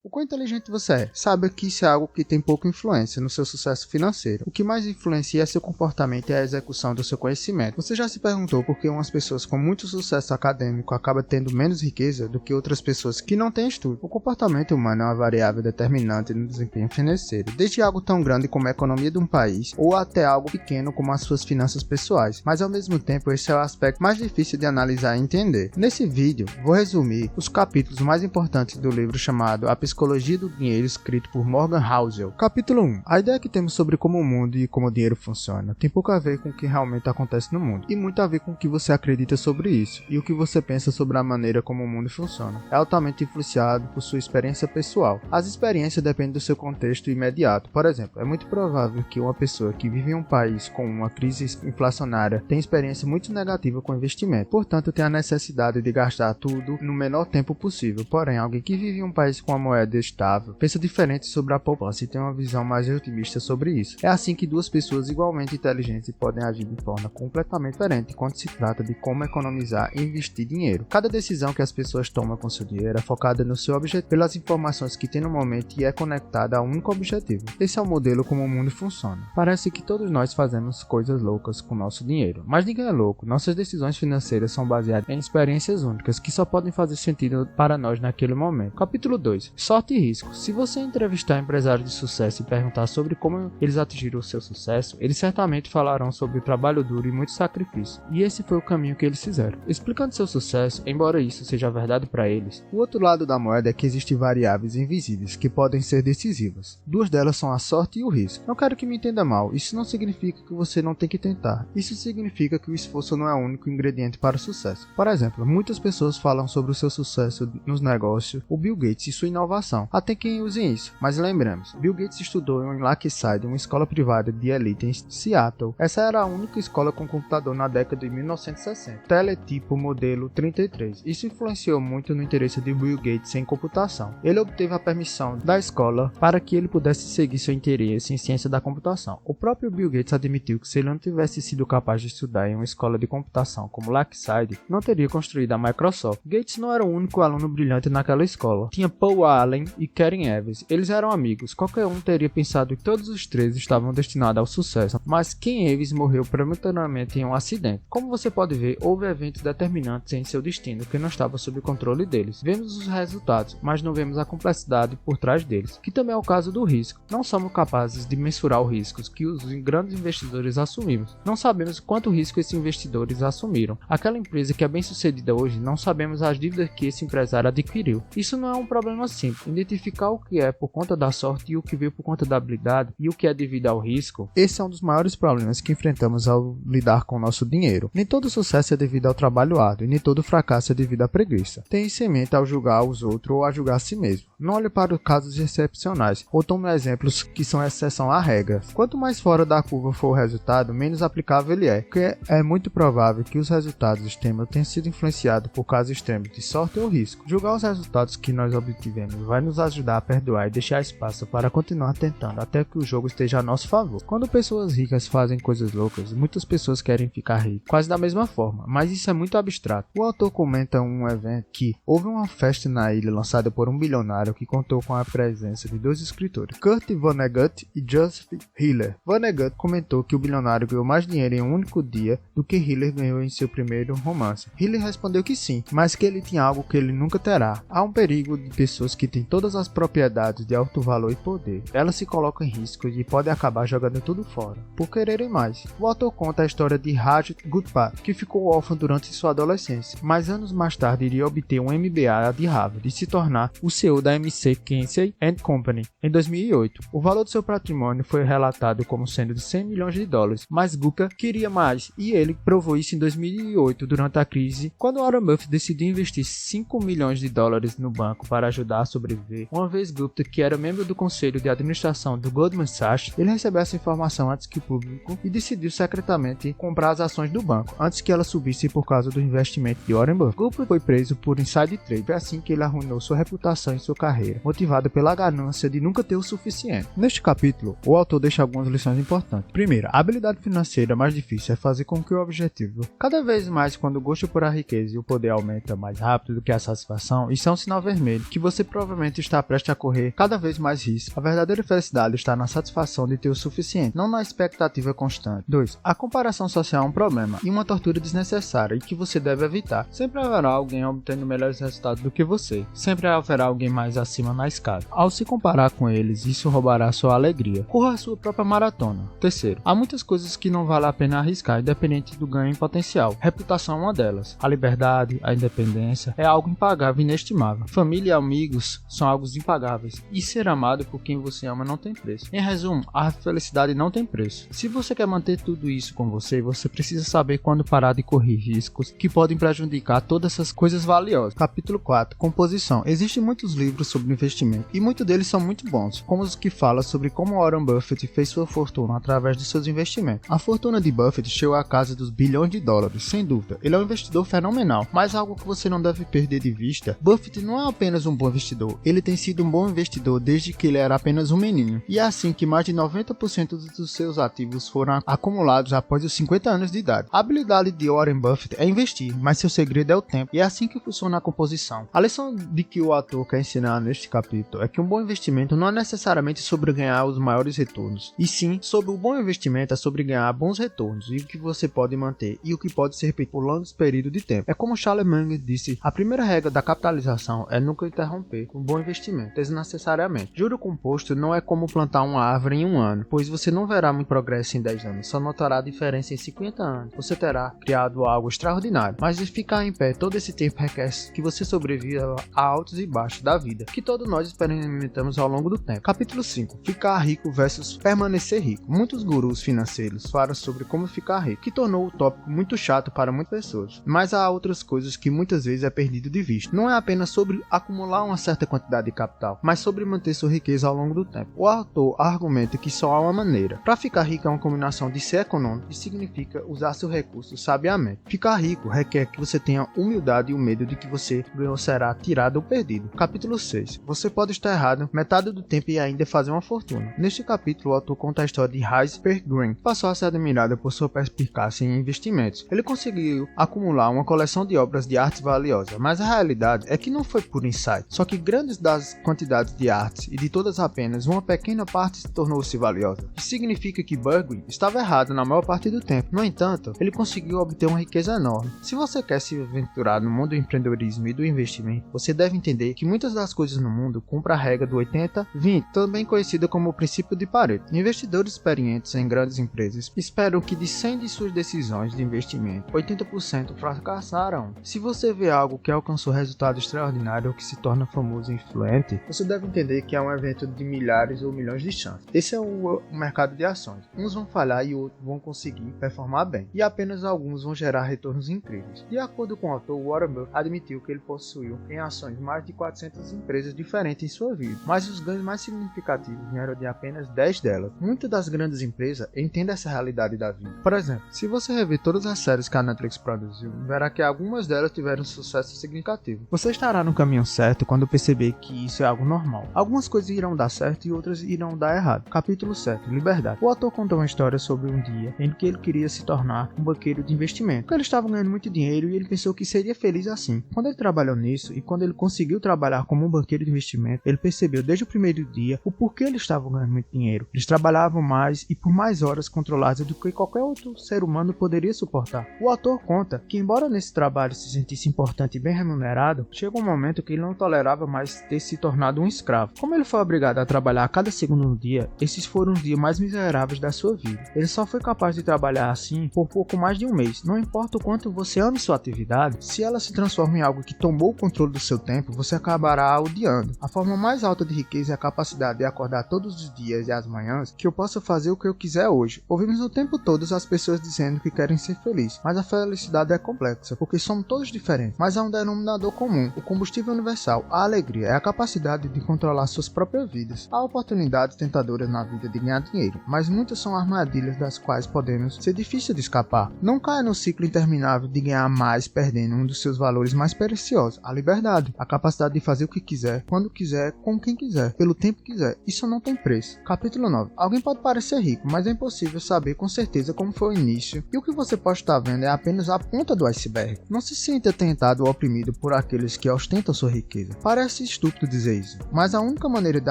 O quão inteligente você é? Saiba que isso é algo que tem pouca influência no seu sucesso financeiro. O que mais influencia é seu comportamento e a execução do seu conhecimento. Você já se perguntou por que umas pessoas com muito sucesso acadêmico acabam tendo menos riqueza do que outras pessoas que não têm estudo? O comportamento humano é uma variável determinante no desempenho financeiro, desde algo tão grande como a economia de um país, ou até algo pequeno como as suas finanças pessoais. Mas ao mesmo tempo, esse é o aspecto mais difícil de analisar e entender. Nesse vídeo, vou resumir os capítulos mais importantes do livro chamado A Psicologia do Dinheiro, escrito por Morgan Housel. Capítulo 1. A ideia que temos sobre como o mundo e como o dinheiro funciona tem pouco a ver com o que realmente acontece no mundo, e muito a ver com o que você acredita sobre isso, e o que você pensa sobre a maneira como o mundo funciona. É altamente influenciado por sua experiência pessoal. As experiências dependem do seu contexto imediato. Por exemplo, é muito provável que uma pessoa que vive em um país com uma crise inflacionária tenha experiência muito negativa com investimento, portanto tem a necessidade de gastar tudo no menor tempo possível. Porém, alguém que vive em um país com uma moeda estável pensa diferente sobre a poupança e tem uma visão mais otimista sobre isso. É assim que duas pessoas igualmente inteligentes podem agir de forma completamente diferente quando se trata de como economizar e investir dinheiro. Cada decisão que as pessoas tomam com seu dinheiro é focada no seu objetivo, pelas informações que tem no momento, e é conectada a um único objetivo. Esse é o modelo como o mundo funciona. Parece que todos nós fazemos coisas loucas com nosso dinheiro, mas ninguém é louco. Nossas decisões financeiras são baseadas em experiências únicas que só podem fazer sentido para nós naquele momento. Capítulo 2. Sorte e risco. Se você entrevistar empresários de sucesso e perguntar sobre como eles atingiram o seu sucesso, eles certamente falarão sobre o trabalho duro e muito sacrifício. E esse foi o caminho que eles fizeram. Explicando seu sucesso, embora isso seja verdade para eles, o outro lado da moeda é que existem variáveis invisíveis que podem ser decisivas. Duas delas são a sorte e o risco. Não quero que me entenda mal, isso não significa que você não tem que tentar. Isso significa que o esforço não é o único ingrediente para o sucesso. Por exemplo, muitas pessoas falam sobre o seu sucesso nos negócios, o Bill Gates e sua inovação. Até quem use isso, mas lembremos, Bill Gates estudou em Lakeside, uma escola privada de elite em Seattle. Essa era a única escola com computador na década de 1960, teletipo modelo 33. Isso influenciou muito no interesse de Bill Gates em computação. Ele obteve a permissão da escola para que ele pudesse seguir seu interesse em ciência da computação. O próprio Bill Gates admitiu que se ele não tivesse sido capaz de estudar em uma escola de computação como Lakeside, não teria construído a Microsoft. Gates não era o único aluno brilhante naquela escola. Tinha Paul Allen e Karen Eves. Eles eram amigos. Qualquer um teria pensado que todos os três estavam destinados ao sucesso, mas Ken Eves morreu prematuramente em um acidente. Como você pode ver, houve eventos determinantes em seu destino que não estavam sob o controle deles. Vemos os resultados, mas não vemos a complexidade por trás deles, que também é o caso do risco. Não somos capazes de mensurar os riscos que os grandes investidores assumimos. Não sabemos quanto risco esses investidores assumiram. Aquela empresa que é bem sucedida hoje, não sabemos as dívidas que esse empresário adquiriu. Isso não é um problema simples. Identificar o que é por conta da sorte e o que veio por conta da habilidade e o que é devido ao risco, esse é um dos maiores problemas que enfrentamos ao lidar com o nosso dinheiro. Nem todo sucesso é devido ao trabalho árduo e nem todo fracasso é devido à preguiça. Tenha isso em mente ao julgar os outros ou a julgar a si mesmo. Não olhe para os casos excepcionais ou tome exemplos que são exceção à regra. Quanto mais fora da curva for o resultado, menos aplicável ele é, porque é muito provável que os resultados extremos tenham sido influenciados por casos extremos de sorte ou risco. Julgar os resultados que nós obtivemos vai nos ajudar a perdoar e deixar espaço para continuar tentando até que o jogo esteja a nosso favor. Quando pessoas ricas fazem coisas loucas, muitas pessoas querem ficar ricas, quase da mesma forma, mas isso é muito abstrato. O autor comenta um evento que houve uma festa na ilha lançada por um bilionário que contou com a presença de dois escritores, Kurt Vonnegut e Joseph Hiller. Vonnegut comentou que o bilionário ganhou mais dinheiro em um único dia do que Hiller ganhou em seu primeiro romance. Hiller respondeu que sim, mas que ele tinha algo que ele nunca terá. Há um perigo de pessoas que têm todas as propriedades de alto valor e poder. Elas se colocam em risco e podem acabar jogando tudo fora, por quererem mais. O autor conta a história de Raj Gupta, que ficou órfão durante sua adolescência, mas anos mais tarde iria obter um MBA de Harvard e se tornar o CEO da MC Kinsey & Company em 2008. O valor do seu patrimônio foi relatado como sendo de 100 milhões de dólares, mas Gupta queria mais e ele provou isso em 2008 durante a crise, quando Warren Buffett decidiu investir 5 milhões de dólares no banco para ajudar a sobreviver. Uma vez Gupta, que era membro do conselho de administração do Goldman Sachs, ele recebeu essa informação antes que o público e decidiu secretamente comprar as ações do banco antes que elas subissem por causa do investimento de Warren Buffett. Gupta foi preso por inside trade, foi assim que ele arruinou sua reputação e sua carreira, motivado pela ganância de nunca ter o suficiente. Neste capítulo, o autor deixa algumas lições importantes. Primeiro, a habilidade financeira mais difícil é fazer com que o objetivo, cada vez mais quando o gosto por a riqueza e o poder aumenta mais rápido do que a satisfação, isso é um sinal vermelho que você provavelmente provavelmente está prestes a correr cada vez mais risco. A verdadeira felicidade está na satisfação de ter o suficiente, não na expectativa constante. 2. A comparação social é um problema e uma tortura desnecessária e que você deve evitar. Sempre haverá alguém obtendo melhores resultados do que você. Sempre haverá alguém mais acima na escada. Ao se comparar com eles, isso roubará sua alegria. Corra a sua própria maratona. 3. Há muitas coisas que não vale a pena arriscar, independente do ganho em potencial. Reputação é uma delas. A liberdade, a independência é algo impagável e inestimável. Família e amigos são algo impagáveis. E ser amado por quem você ama não tem preço. Em resumo, a felicidade não tem preço. Se você quer manter tudo isso com você, você precisa saber quando parar de correr riscos que podem prejudicar todas essas coisas valiosas. Capítulo 4. Composição. Existem muitos livros sobre investimento e muitos deles são muito bons, como os que falam sobre como Warren Buffett fez sua fortuna através de seus investimentos. A fortuna de Buffett chegou à casa dos bilhões de dólares, sem dúvida. Ele é um investidor fenomenal, mas algo que você não deve perder de vista: Buffett não é apenas um bom investidor, ele tem sido um bom investidor desde que ele era apenas um menino, e é assim que mais de 90% dos seus ativos foram acumulados após os 50 anos de idade. A habilidade de Warren Buffett é investir, mas seu segredo é o tempo, e é assim que funciona a composição. A lição de que o autor quer ensinar neste capítulo é que um bom investimento não é necessariamente sobre ganhar os maiores retornos, e sim sobre o bom investimento é sobre ganhar bons retornos, e o que você pode manter e o que pode ser repetido por longos períodos de tempo. É como Charlie Munger disse: a primeira regra da capitalização é nunca interromper um bom investimento desnecessariamente. Juro composto não é como plantar uma árvore em um ano, pois você não verá muito progresso em 10 anos, só notará a diferença em 50 anos. Você terá criado algo extraordinário, mas de ficar em pé todo esse tempo requer que você sobreviva a altos e baixos da vida, que todos nós experimentamos ao longo do tempo. Capítulo 5. Ficar rico versus permanecer rico. Muitos gurus financeiros falam sobre como ficar rico, que tornou o tópico muito chato para muitas pessoas, mas há outras coisas que muitas vezes é perdido de vista. Não é apenas sobre acumular uma certa quantidade de capital, mas sobre manter sua riqueza ao longo do tempo. O autor argumenta que só há uma maneira. Para ficar rico é uma combinação de ser econômico e significa usar seus recursos sabiamente. Ficar rico requer que você tenha humildade e o medo de que você ganhou será tirado ou perdido. Capítulo 6. Você pode estar errado metade do tempo e ainda fazer uma fortuna. Neste capítulo, o autor conta a história de Iceberg Green, que passou a ser admirado por sua perspicácia em investimentos. Ele conseguiu acumular uma coleção de obras de arte valiosa, mas a realidade é que não foi por insight. Só que grandes das quantidades de artes e de todas apenas uma pequena parte tornou-se valiosa. Isso significa que Berggruen estava errado na maior parte do tempo. No entanto, ele conseguiu obter uma riqueza enorme. Se você quer se aventurar no mundo do empreendedorismo e do investimento, você deve entender que muitas das coisas no mundo cumprem a regra do 80-20, também conhecida como o princípio de Pareto. Investidores experientes em grandes empresas esperam que de 100 de suas decisões de investimento, 80% fracassaram. Se você vê algo que alcançou resultado extraordinário ou que se torna famoso e influente, você deve entender que é um evento de milhares ou milhões de chances. Esse é o mercado de ações. Uns vão falhar e outros vão conseguir performar bem, e apenas alguns vão gerar retornos incríveis. De acordo com o autor, Warren Buffett admitiu que ele possuiu em ações mais de 400 empresas diferentes em sua vida, mas os ganhos mais significativos vieram de apenas 10 delas. Muitas das grandes empresas entendem essa realidade da vida. Por exemplo, se você rever todas as séries que a Netflix produziu, verá que algumas delas tiveram sucesso significativo. Você estará no caminho certo quando perceber que isso é algo normal. Algumas coisas irão dar certo e outras irão dar errado. Capítulo 7. Liberdade. O autor contou uma história sobre um dia em que ele queria se tornar um banqueiro de investimento, porque ele estava ganhando muito dinheiro e ele pensou que seria feliz assim. Quando ele trabalhou nisso e quando ele conseguiu trabalhar como um banqueiro de investimento, ele percebeu desde o primeiro dia o porquê ele estava ganhando muito dinheiro. Eles trabalhavam mais e por mais horas controladas do que qualquer outro ser humano poderia suportar. O autor conta que, embora nesse trabalho se sentisse importante e bem remunerado, chegou um momento que ele não tolerava mais ter se tornado um escravo. Como ele foi obrigado a trabalhar a cada segundo no dia, esses foram os dias mais miseráveis da sua vida. Ele só foi capaz de trabalhar assim por pouco mais de um mês. Não importa o quanto você ame sua atividade, se ela se transforma em algo que tomou o controle do seu tempo, você acabará a odiando. A forma mais alta de riqueza é a capacidade de acordar todos os dias e as manhãs que eu possa fazer o que eu quiser hoje. Ouvimos o tempo todo as pessoas dizendo que querem ser felizes, mas a felicidade é complexa, porque somos todos diferentes, mas há um denominador comum, o combustível universal, a alegria, é a capacidade de controlar suas próprias vidas. Há oportunidades tentadoras na vida de ganhar dinheiro, mas muitas são armadilhas das quais podemos ser difícil de escapar. Não caia no ciclo interminável de ganhar mais perdendo um dos seus valores mais preciosos, a liberdade, a capacidade de fazer o que quiser, quando quiser, com quem quiser, pelo tempo que quiser. Isso não tem preço. Capítulo 9. Alguém pode parecer rico, mas é impossível saber com certeza como foi o início, e o que você pode estar vendo é apenas a ponta do iceberg. Não se sinta tentado ou oprimido por aqueles que ostentam sua riqueza. Parece estúpido dizer isso. Mas a única maneira de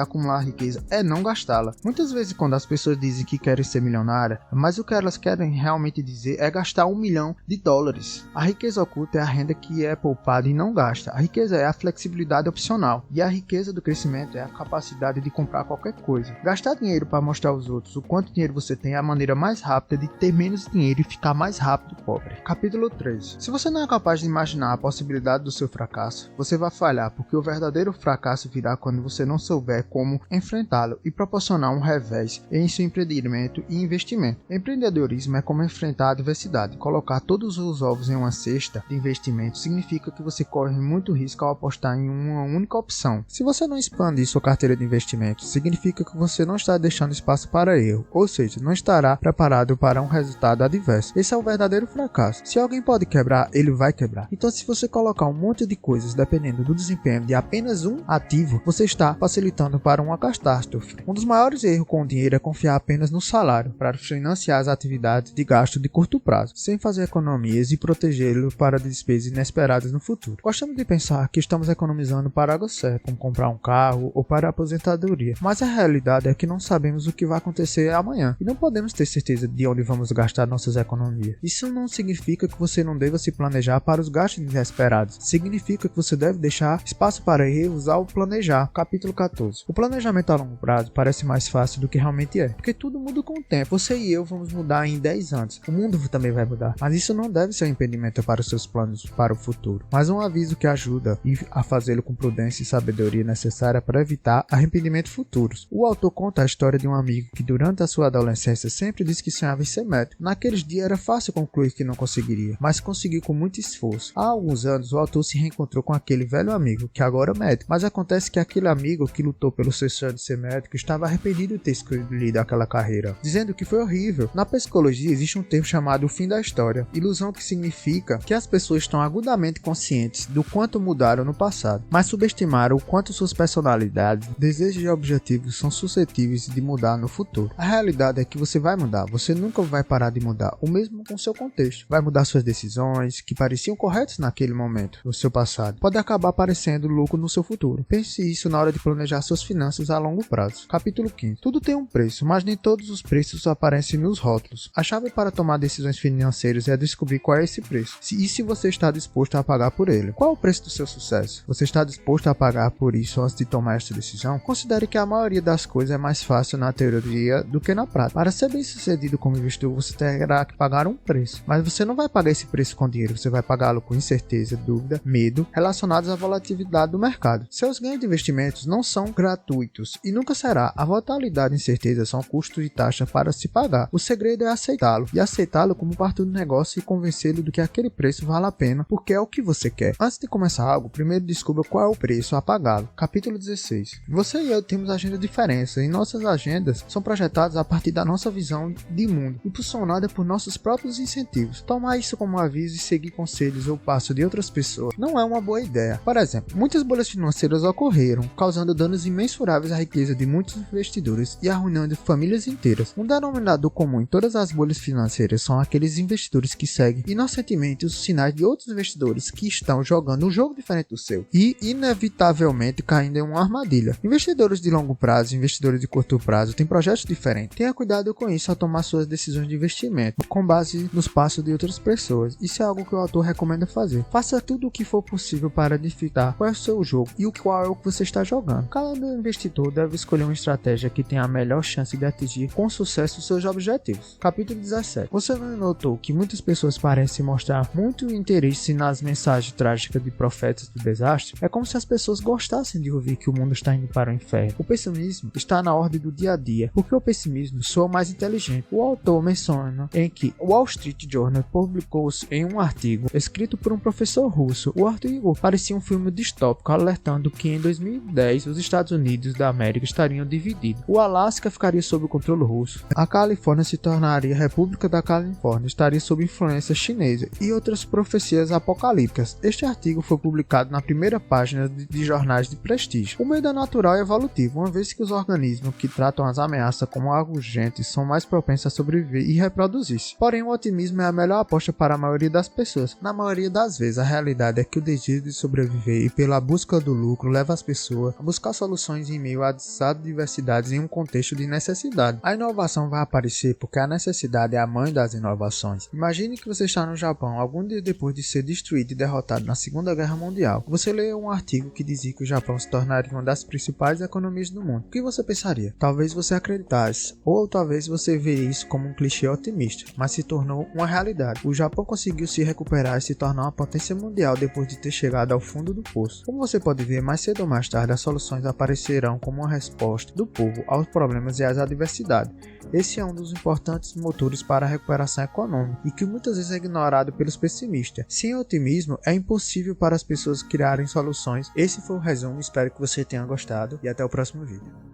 acumular riqueza é não gastá-la. Muitas vezes quando as pessoas dizem que querem ser milionárias, mas o que elas querem realmente dizer é gastar $1 milhão. A riqueza oculta é a renda que é poupada e não gasta. A riqueza é a flexibilidade opcional. E a riqueza do crescimento é a capacidade de comprar qualquer coisa. Gastar dinheiro para mostrar aos outros o quanto dinheiro você tem é a maneira mais rápida de ter menos dinheiro e ficar mais rápido pobre. Capítulo 3. Se você não é capaz de imaginar a possibilidade do seu fracasso, você vai falhar, porque o verdadeiro fracasso virá quando você não souber como enfrentá-lo e proporcionar um revés em seu empreendimento e investimento. Empreendedorismo é como enfrentar a adversidade. Colocar todos os ovos em uma cesta de investimento significa que você corre muito risco ao apostar em uma única opção. Se você não expande sua carteira de investimentos, significa que você não está deixando espaço para erro, ou seja, não estará preparado para um resultado adverso. Esse é o verdadeiro fracasso. Se alguém pode quebrar, ele vai quebrar. Então, se você colocar um monte de coisas dependendo do desempenho de apenas um ativo, você está facilitando para uma catástrofe. Um dos maiores erros com o dinheiro é confiar apenas no salário para financiar as atividades de gasto de curto prazo, sem fazer economias e protegê-lo para despesas inesperadas no futuro. Gostamos de pensar que estamos economizando para algo certo, como comprar um carro ou para a aposentadoria, mas a realidade é que não sabemos o que vai acontecer amanhã e não podemos ter certeza de onde vamos gastar nossas economias. Isso não significa que você não deva se planejar para os gastos inesperados. Significa que você deve deixar espaço para erros ao planejar. Capítulo 14. O planejamento a longo prazo parece mais fácil do que realmente é, porque tudo muda com o tempo. Você e eu vamos mudar em 10 anos. O mundo também vai mudar, mas isso não deve ser um impedimento para os seus planos para o futuro, mas um aviso que ajuda a fazê-lo com prudência e sabedoria necessária para evitar arrependimentos futuros. O autor conta a história de um amigo que durante a sua adolescência sempre disse que sonhava em ser médico. Naqueles dias era fácil concluir que não conseguiria, mas conseguiu com muito esforço. Há alguns anos o autor se reencontrou com aquele velho amigo, que agora é médico, mas acontece que aquele amigo que lutou pelo seu sonho de ser médico estava arrependido de ter escolhido aquela carreira, dizendo que foi horrível. Na psicologia existe um termo chamado o fim da história, ilusão, que significa que as pessoas estão agudamente conscientes do quanto mudaram no passado, mas subestimaram o quanto suas personalidades, desejos e objetivos são suscetíveis de mudar no futuro. A realidade é que você vai mudar, você nunca vai parar de mudar, o mesmo com seu contexto. Vai mudar suas decisões, que pareciam corretas naquele momento, no seu passado, pode acabar parecendo louco no seu futuro. Pense isso na hora de planejar suas finanças a longo prazo. Capítulo 15. Tudo tem um preço, mas nem todos os preços aparecem nos rótulos. A chave para tomar decisões financeiras é descobrir qual é esse preço, e se você está disposto a pagar por ele. Qual é o preço do seu sucesso? Você está disposto a pagar por isso antes de tomar essa decisão? Considere que a maioria das coisas é mais fácil na teoria do que na prática. Para ser bem sucedido como investidor, você terá que pagar um preço, mas você não vai pagar esse preço com dinheiro, você vai pagá-lo com incerteza, dúvida, medo relacionados à volatilidade do mercado. Seus ganhos de investimentos não são gratuitos e nunca será. A volatilidade e incerteza são custos e taxa para se pagar. O segredo é aceitá-lo e aceitá-lo como parte do negócio e convencê-lo de que aquele preço vale a pena porque é o que você quer. Antes de começar algo, primeiro descubra qual é o preço a pagá-lo. Capítulo 16. Você e eu temos agendas diferentes e nossas agendas são projetadas a partir da nossa visão de mundo, impulsionada por nossos próprios incentivos. Tomar isso como um aviso e seguir conselhos ou passos de outras pessoas não é uma boa ideia. Por exemplo, muitas bolhas financeiras ocorreram, causando danos imensuráveis à riqueza de muitos investidores e arruinando famílias inteiras. Um denominador comum em todas as bolhas financeiras são aqueles investidores que seguem inocentemente os sinais de outros investidores que estão jogando um jogo diferente do seu e inevitavelmente caindo em uma armadilha. Investidores de longo prazo e investidores de curto prazo têm projetos diferentes. Tenha cuidado com isso ao tomar suas decisões de investimento com base nos passos de outras pessoas. Isso é algo que o autor recomenda fazer. Faça tudo o que for possível para identificar qual é o seu jogo e qual é o que você está jogando. Cada investidor deve escolher uma estratégia que tenha a melhor chance de atingir com sucesso os seus objetivos. Capítulo 17. Você não notou que muitas pessoas parecem mostrar muito interesse nas mensagens trágicas de profetas do desastre? É como se as pessoas gostassem de ouvir que o mundo está indo para o inferno. O pessimismo está na ordem do dia a dia, porque o pessimismo soa mais inteligente. O autor menciona em que o Wall Street Journal publicou em um artigo escrito por um professor russo. O artigo parecia um filme distópico, alertando que em 2010 os Estados Unidos da América estariam divididos. O Alasca ficaria sob o controle russo. A Califórnia se tornaria a República da Califórnia, estaria sob influência chinesa e outras profecias apocalípticas. Este artigo foi publicado na primeira página de jornais de prestígio. O medo é natural e evolutivo, uma vez que os organismos que tratam as ameaças como algo urgente são mais propensos a sobreviver e reproduzir-se. Porém, o otimismo é a melhor aposta para a maioria das pessoas. Na maioria das vezes, a realidade é que o desejo de sobreviver e pela busca do lucro leva as pessoas a buscar soluções em meio às adversidades em um contexto de necessidade. A inovação vai aparecer porque a necessidade é a mãe das inovações. Imagine que você está no Japão algum dia depois de ser destruído e derrotado na Segunda Guerra Mundial. Você lê um artigo que dizia que o Japão se tornaria uma das principais economias do mundo. O que você pensaria? Talvez você acreditasse, ou talvez você veria isso como um clichê otimista, mas se tornou uma realidade. O Japão conseguiu se recuperar e se tornar uma potência mundial depois de ter chegado ao fundo do poço. Como você pode ver, mais cedo ou mais tarde as soluções aparecerão como uma resposta do povo aos problemas e às adversidades. Esse é um dos importantes motores para a recuperação econômica e que muitas vezes é ignorado pelos pessimistas. Sem otimismo, é impossível para as pessoas criarem soluções. Esse foi o resumo, espero que você tenha gostado e até o próximo vídeo.